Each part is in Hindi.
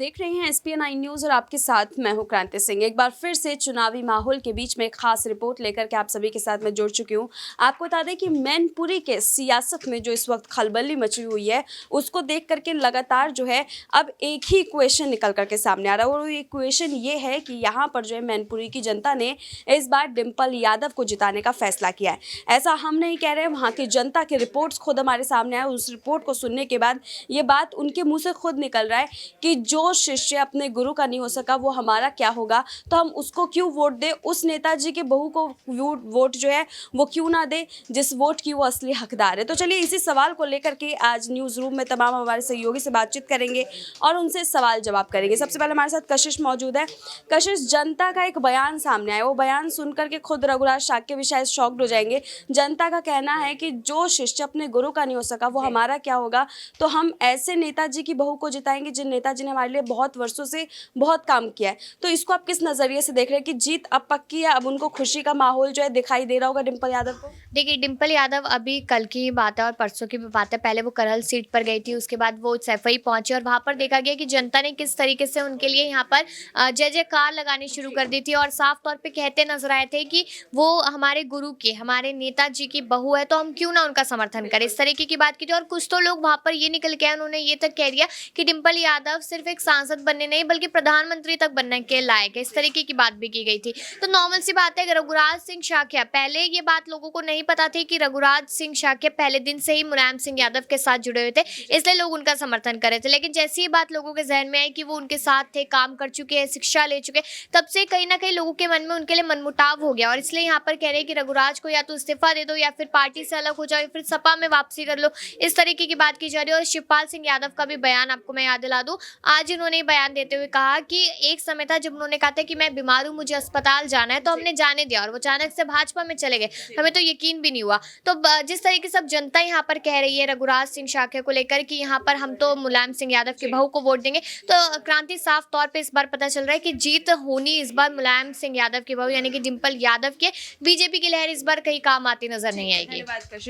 देख रहे हैं SPN9 न्यूज और आपके साथ मैं हूं क्रांति सिंह। एक बार फिर से चुनावी माहौल के बीच में एक खास रिपोर्ट लेकर के आप सभी के साथ मैं जुड़ चुकी हूं। आपको बता दें कि मैनपुरी के सियासत में जो इस वक्त खलबली मची हुई है उसको देख करके लगातार जो है अब एक ही क्वेश्चन निकल करके सामने आ रहा है और ये क्वेश्चन ये है कि यहाँ पर जो है मैनपुरी की जनता ने इस बार डिम्पल यादव को जिताने का फैसला किया है। ऐसा हम नहीं कह रहे, वहाँ की जनता के रिपोर्ट्स खुद हमारे सामने आए। उस रिपोर्ट को सुनने के बाद ये बात उनके मुंह से खुद निकल रहा है कि जो शिष्य अपने गुरु का नहीं हो सका वो हमारा क्या होगा, तो हम उसको क्यों वोट दें, उस नेताजी के बहू को वोट जो है वो क्यों ना दे जिस वोट की वो असली हकदार है। तो चलिए इसी सवाल को लेकर के आज न्यूज़ रूम में तमाम हमारे सहयोगी से बातचीत करेंगे और उनसे सवाल जवाब करेंगे। सबसे पहले हमारे साथ कशिश मौजूद है। कशिश, जनता का एक बयान सामने आया, वो बयान सुनकर के खुद रघुराज शाक्य भी शायद शॉक्ड हो जाएंगे। जनता का कहना है कि जो शिष्य अपने गुरु का नहीं हो सका वो हमारा क्या होगा, तो हम ऐसे नेताजी की बहू को जिताएंगे जिन नेताजी ने हमारे लिए बहुत वर्षों से बहुत काम किया है। तो इसको आप किस नजरिए से देख रहे हैं कि जीत अब पक्की है, अब उनको खुशी का माहौल जो है दिखाई दे रहा होगा डिम्पल यादव को? देखिए, डिम्पल यादव अभी कल की ही बात है और परसों की भी बात है। पहले वो करहल सीट पर गई थी, उसके बाद वो सैफई पहुंची और वहां पर देखा गया कि जनता ने किस तरीके से उनके लिए यहाँ पर जय जयकार लगानी शुरू कर दी थी और साफ तौर पे कहते नजर आए थे कि वो हमारे गुरु की, हमारे नेताजी की बहू है, तो हम क्यों ना उनका समर्थन करें। इस तरीके की बात की थी और कुछ तो लोग वहां पर ये निकल के आए, उन्होंने ये तक कह दिया कि डिम्पल यादव सिर्फ एक सांसद बनने नहीं बल्कि प्रधानमंत्री तक बनने के लायक है। इस तरीके की बात भी की गई थी। तो नॉर्मल सी बात है, रघुराज सिंह शाक्य, पहले ये बात लोगों को नहीं पता थी कि रघुराज सिंह शाक्य पहले दिन से ही मुलायम सिंह यादव के साथ जुड़े हुए थे, इसलिए लोग उनका समर्थन कर रहे थे। लेकिन जैसी ये बात लोगों के जहन में आई कि वो उनके साथ थे, काम कर चुके हैं, शिक्षा ले चुके, तब से कहीं ना कहीं लोगों के मन में उनके लिए मनमुटाव हो गया और इसलिए यहाँ पर कह रहे हैं कि रघुराज को या तो इस्तीफा दे दो या फिर पार्टी से अलग हो जाओ या फिर सपा में वापसी कर लो। इस तरीके की बात की जा रही है। और शिवपाल सिंह यादव का भी बयान आपको मैं याद दिला दूं, आज इन्होंने बयान देते हुए कहा कि एक समय था जब उन्होंने कहा था कि मैं बीमार हूं, मुझे अस्पताल जाना है, तो हमने जाने दिया और वो अचानक से भाजपा में चले गए, हमें तो यकीन भी नहीं हुआ। तो जिस तरीके से अब जनता यहाँ पर कह रही है रघुराज सिंह शाक्य को लेकर कि यहाँ पर हम तो मुलायम सिंह यादव की बहू को वोट देंगे, तो क्रांति साफ तौर पर इस बार पता चल रहा है कि जीत होनी इस बार मुलायम सिंह यादव की बहू यानी कि डिम्पल यादव के। बीजेपी की लहर इस बार कहीं काम आती नजर नहीं आएगी।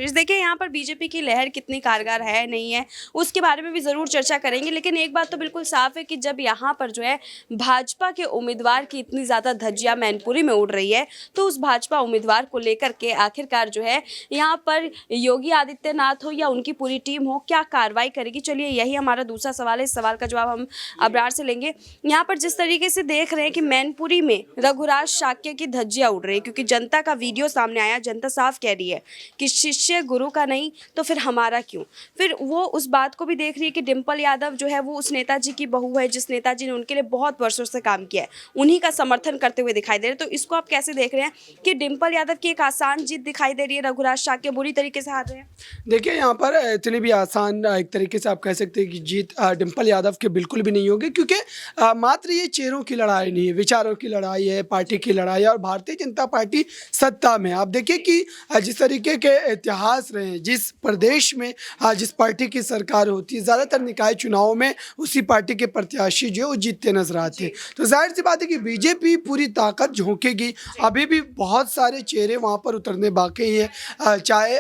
देखिए, यहाँ पर बीजेपी की लहर कितनी कारगर है नहीं है उसके बारे में भी जरूर चर्चा करेंगे, लेकिन एक बात तो बिल्कुल साफ है कि जब यहाँ पर जो है भाजपा के उम्मीदवार की इतनी ज्यादा धज्जियां मैनपुरी में उड़ रही है तो उस भाजपा उम्मीदवार को लेकर के आखिरकार जो है यहाँ पर योगी आदित्यनाथ हो या उनकी पूरी टीम हो क्या कार्रवाई करेगी। चलिए यही हमारा दूसरा सवाल है, इस सवाल का जवाब हम अबरार से लेंगे। यहाँ पर जिस तरीके से देख रहे हैं कि मैनपुरी में रघुराज शाक्य की धज्जियां उड़ रही है क्योंकि जनता का वीडियो सामने आया, जनता साफ कह रही है कि शिष्य गुरु का नहीं तो फिर हमारा क्यों। फिर वो उस बात को भी देख रही है कि डिम्पल यादव जो है वो उस नेताजी की बहू है जिस नेताजी ने उनके लिए बहुत वर्षों से काम किया है, उन्हीं का समर्थन करते हुए दिखाई दे रहे हैं। तो इसको आप कैसे देख रहे हैं कि डिम्पल यादव की एक आसान जीत दिखाई दे रही है, रघुराज शाक्य बुरी तरीके से हार रहे हैं? देखिए, यहाँ पर इतनी भी आसान एक तरीके से आप कह सकते हैं कि जीत डिम्पल यादव की बिल्कुल भी नहीं होगी क्योंकि मात्र ये चेहरों की लड़ाई नहीं है, विचारों की लड़ाई है, पार्टी की लड़ाई है और भारतीय जनता पार्टी सत्ता में। आप देखिए कि जिस तरीके के इतिहास रहे हैं, जिस प्रदेश में जिस पार्टी की सरकार होती है, ज़्यादातर निकाय चुनावों में उसी पार्टी के प्रत्याशी जो है वो जीतते नजर आते हैं। तो जाहिर सी बात है कि बीजेपी पूरी ताकत झोंकेगी। अभी भी बहुत सारे चेहरे वहाँ पर उतरने बाकी हैं, चाहे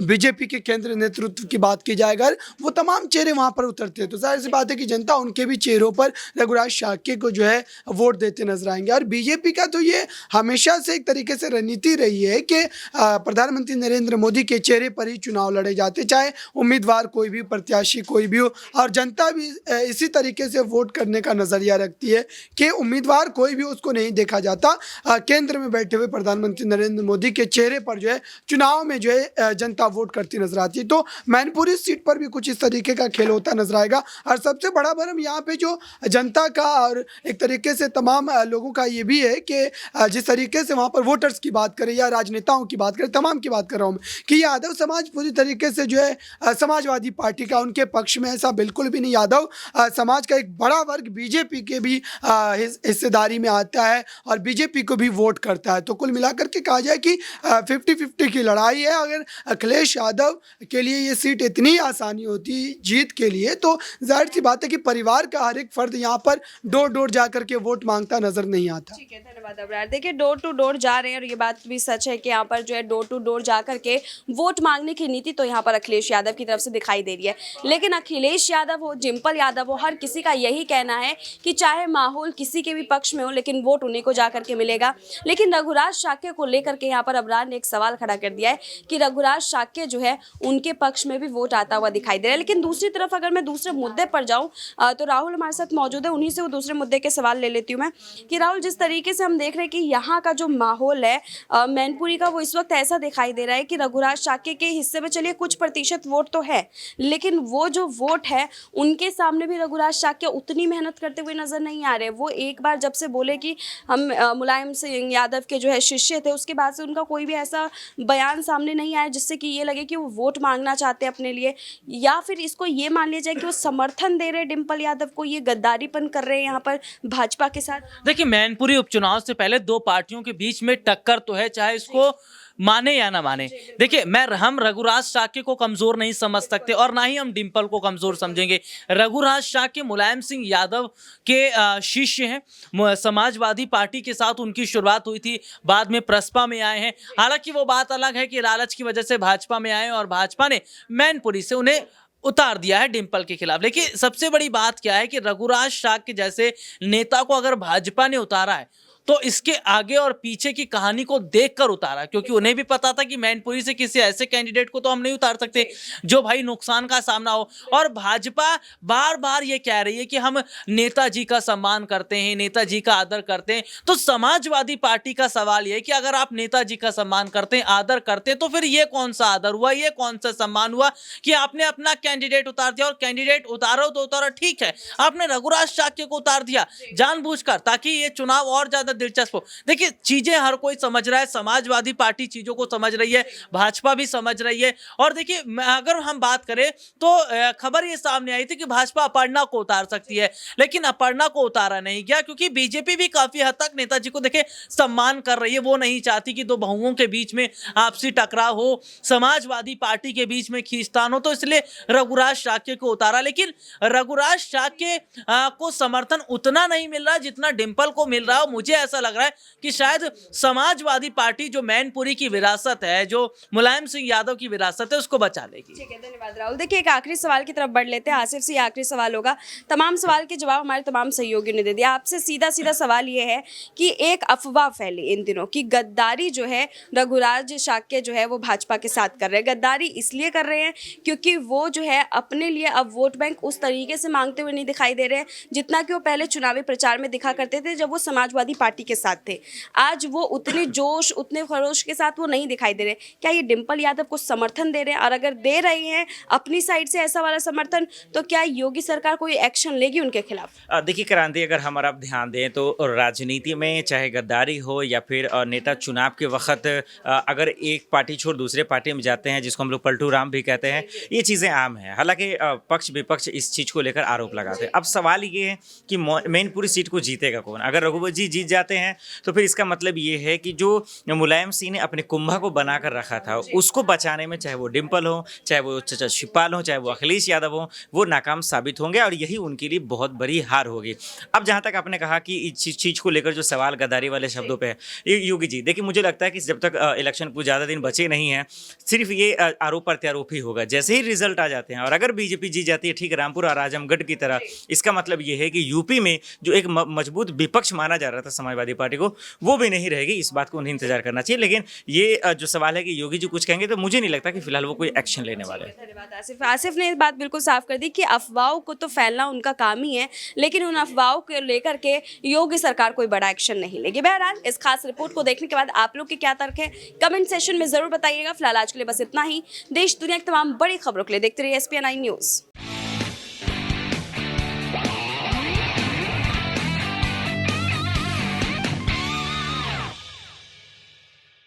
बीजेपी के केंद्र नेतृत्व की बात की जाए, अगर वो तमाम चेहरे वहाँ पर उतरते हैं तो जाहिर सी बात है कि जनता उनके भी चेहरों पर रघुराज शाक्य को जो है वोट देते नजर आएंगे। और बीजेपी का तो ये हमेशा से एक तरीके से रणनीति रही है कि प्रधानमंत्री नरेंद्र मोदी के चेहरे पर ही चुनाव लड़े जाते, चाहे उम्मीदवार कोई भी, प्रत्याशी कोई भी हो। और जनता भी इसी तरीके से वोट करने का नजरिया रखती है कि उम्मीदवार कोई भी उसको नहीं देखा जाता, केंद्र में बैठे हुए प्रधानमंत्री नरेंद्र मोदी के चेहरे पर जो है चुनाव में जो है जनता वोट करती नजर आती है। तो मैनपुरी सीट पर भी कुछ इस तरीके का खेल होता नजर आएगा। और सबसे बड़ा भरम यहाँ पे जो जनता का और एक तरीके से तमाम लोगों का ये भी है कि जिस तरीके से वहाँ पर वोटर्स की बात करें या राजनेताओं की बात करें, तमाम की बात कर रहा हूँ मैं, कि यादव समाज पूरी तरीके से जो है समाजवादी पार्टी का उनके पक्ष में, ऐसा बिल्कुल भी नहीं। यादव समाज का एक बड़ा वर्ग बीजेपी के भी हिस्सेदारी में आता है और बीजेपी को भी वोट करता है। तो कुल मिलाकर के कहा जाए कि 50-50 की लड़ाई है। अगर अखिलेश यादव के लिए ये सीट इतनी आसानी होती जीत के लिए तो जाहिर सी बात है कि परिवार का हर एक फर्द यहाँ पर डोर डोर जाकर के वोट मांगता नजर नहीं आता। ठीक है, धन्यवाद अबरार। देखिए, डोर टू डोर जा रहे हैं और ये बात भी सच है कि यहाँ पर जो है डोर टू डोर जा करके वोट मांगने की नीति तो यहाँ पर अखिलेश यादव की तरफ से दिखाई दे रही है। लेकिन अखिलेश यादव हो, डिम्पल यादव हो, हर किसी का यही कहना है कि चाहे माहौल किसी के भी पक्ष में हो लेकिन वोट उन्हीं को जाकर के मिलेगा। लेकिन रघुराज शाक्य को लेकर के यहाँ पर अबरार ने एक सवाल खड़ा कर दिया है कि रघुराज शाक्य जो है उनके पक्ष में भी वोट आता हुआ दिखाई दे रहा है। लेकिन दूसरी तरफ अगर मैं दूसरे मुद्दे पर जाऊं तो राहुल हमारे साथ मौजूद है, उन्हीं से वो दूसरे मुद्दे के सवाल ले लेती हूँ मैं कि राहुल, जिस तरीके से हम देख रहे हैं कि यहाँ का जो माहौल है मैनपुरी का, वो इस वक्त ऐसा दिखाई दे रहा है कि रघुराज शाक्य के हिस्से में चलिए कुछ प्रतिशत वोट तो है, लेकिन वो जो वोट है उनके सामने भी रघुराज शाक्य उतनी मेहनत करते हुए नजर नहीं आ रहे। वो एक बार जब से बोले कि हम मुलायम सिंह यादव के जो है शिष्य थे, उसके बाद से उनका कोई भी ऐसा बयान सामने नहीं आया जिससे कि ये लगे कि वो वोट मांगना चाहते हैं अपने लिए, या फिर इसको ये मान लिया जाए कि वो समर्थन दे रहे हैं डिम्पल यादव को, ये गद्दारीपन कर रहे हैं यहाँ पर भाजपा के साथ। देखिए, मैनपुरी उपचुनाव से पहले दो पार्टियों के बीच में टक्कर तो है, चाहे इसको माने या ना माने। देखिए, हम रघुराज शाक्य को कमजोर नहीं समझ सकते और ना ही हम डिम्पल को कमजोर समझेंगे। रघुराज शाक्य मुलायम सिंह यादव के शिष्य हैं। समाजवादी पार्टी के साथ उनकी शुरुआत हुई थी, बाद में प्रसपा में आए हैं। हालांकि वो बात अलग है कि लालच की वजह से भाजपा में आए और भाजपा ने मैनपुरी से उन्हें उतार दिया है डिम्पल के खिलाफ। लेकिन सबसे बड़ी बात क्या है कि रघुराज शाक्य जैसे नेता को अगर भाजपा ने उतारा है तो इसके आगे और पीछे की कहानी को देखकर उतारा, क्योंकि उन्हें भी पता था कि मैनपुरी से किसी ऐसे कैंडिडेट को तो हम नहीं उतार सकते जो भाई नुकसान का सामना हो। और भाजपा बार बार ये कह रही है कि हम नेताजी का सम्मान करते हैं, नेताजी का आदर करते हैं। तो समाजवादी पार्टी का सवाल ये है कि अगर आप नेताजी का सम्मान करते हैं, आदर करते हैं, तो फिर ये कौन सा आदर हुआ, ये कौन सा सम्मान हुआ कि आपने अपना कैंडिडेट उतार दिया। और कैंडिडेट उतारो तो उतारो, ठीक है, आपने रघुराज शाक्य को उतार दिया जानबूझकर ताकि ये चुनाव और ज्यादा दिलचस्प हो। देखिए, चीजें हर कोई समझ रहा है, समाजवादी पार्टी चीजों को समझ रही है, भाजपा भी समझ रही है। और देखिए, अगर हम बात करें तो खबर ये सामने आई थी कि भाजपा अपर्णा को उतार सकती है, लेकिन अपर्णा को उतारा नहीं गया, क्योंकि बीजेपी भी काफी हद तक नेताजी को देखे सम्मान कर रही है। वो नहीं चाहती कि दो बहुओं के बीच में आपसी टकराव हो, समाजवादी पार्टी के बीच में खींचतान हो, तो इसलिए रघुराज शाक्य को उतारा। लेकिन रघुराज शाक्य को समर्थन उतना नहीं मिल रहा जितना डिम्पल को मिल रहा है। मुझे ऐसा लग रहा है कि शायद समाजवादी पार्टी जो मैनपुरी की विरासत है, जो मुलायम सिंह यादव की विरासत है, उसको बचा लेगी। ठीक है, धन्यवाद राहुल। देखिए, एक आखिरी सवाल की तरफ बढ़ लेते हैं। आसिफ से ये आखिरी सवाल होगा, तमाम सवाल के जवाब हमारे तमाम सहयोगियों ने दे दिया। आपसे सीधा सीधा सवाल ये है कि एक अफवाह फैली इन दिनों कि गद्दारी जो है रघुराज शाक्य जो है वो भाजपा के साथ कर रहे हैं। गद्दारी इसलिए कर रहे हैं क्योंकि वो जो है अपने लिए अब वोट बैंक उस तरीके से मांगते हुए नहीं दिखाई दे रहे हैं जितना कि वो पहले चुनावी प्रचार में दिखा करते थे जब वो समाजवादी पार्टी के साथ थे। आज वो उतने जोश, उतने खरोश के साथ वो नहीं दिखाई दे रहे। क्या ये डिम्पल यादव को समर्थन दे रहे हैं? और अगर दे रहे हैं अपनी साइड से ऐसा वाला समर्थन, तो क्या योगी सरकार कोई एक्शन लेगी उनके खिलाफ? देखिए क्रांति, अगर हमारा आप ध्यान दें तो राजनीति में चाहे गद्दारी हो या फिर नेता चुनाव के वक्त अगर एक पार्टी छोड़ दूसरे पार्टी में जाते हैं, जिसको हम लोग पलटू राम भी कहते हैं, ये चीज़ें आम हैं। हालांकि पक्ष विपक्ष इस चीज़ को लेकर आरोप लगाते हैं। अब सवाल ये है कि मैनपुरी सीट को जीतेगा कौन? अगर रघुवर जी जीत जाते हैं तो फिर इसका मतलब ये है कि जो मुलायम सिंह ने अपने कुंभा को बना कर रखा था, उसको बचाने में चाहे वो डिम्पल हो, चाहे वो चचा शिवपाल हो, चाहे वो अखिलेश यादव हो, वो नाकाम साबित होंगे और यही उनके लिए बहुत बड़ी हार होगी। अब जहाँ तक आपने कहा कि इस चीज़ को लेकर जो सवाल गद्दारी वाले शब्दों पे है, योगी जी देखिए, मुझे लगता है कि जब तक इलेक्शन को ज़्यादा दिन बचे नहीं हैं, सिर्फ ये आरोप प्रत्यारोप ही होगा। जैसे ही रिजल्ट आ जाते हैं और अगर बीजेपी जीत जाती है, ठीक रामपुर और आजमगढ़ की तरह, इसका मतलब ये है कि यूपी में जो एक मजबूत विपक्ष माना जा रहा था समाजवादी पार्टी को, वो भी नहीं रहेगी। इस बात को उन्हें इंतजार करना चाहिए। लेकिन ये जो सवाल है कि योगी जी कुछ कहेंगे, तो मुझे नहीं लगता कि फिलहाल वो कोई एक्शन लेने वाले हैं। धन्यवाद आसिफ। आसिफ ने इस बात बिल्कुल साफ कर दी कि अफवाहों को तो फैलना उनका काम ही है, लेकिन उन अफवाहों को लेकर के योगी सरकार कोई बड़ा एक्शन नहीं लेगी। बहरहाल, इस खास रिपोर्ट को देखने के बाद आप लोग के क्या तर्क है, कमेंट सेशन में जरूर बताइएगा। फिलहाल आज के लिए बस इतना ही। देश दुनिया की तमाम बड़ी खबरों के लिए देखते रहिए SPN9 न्यूज़।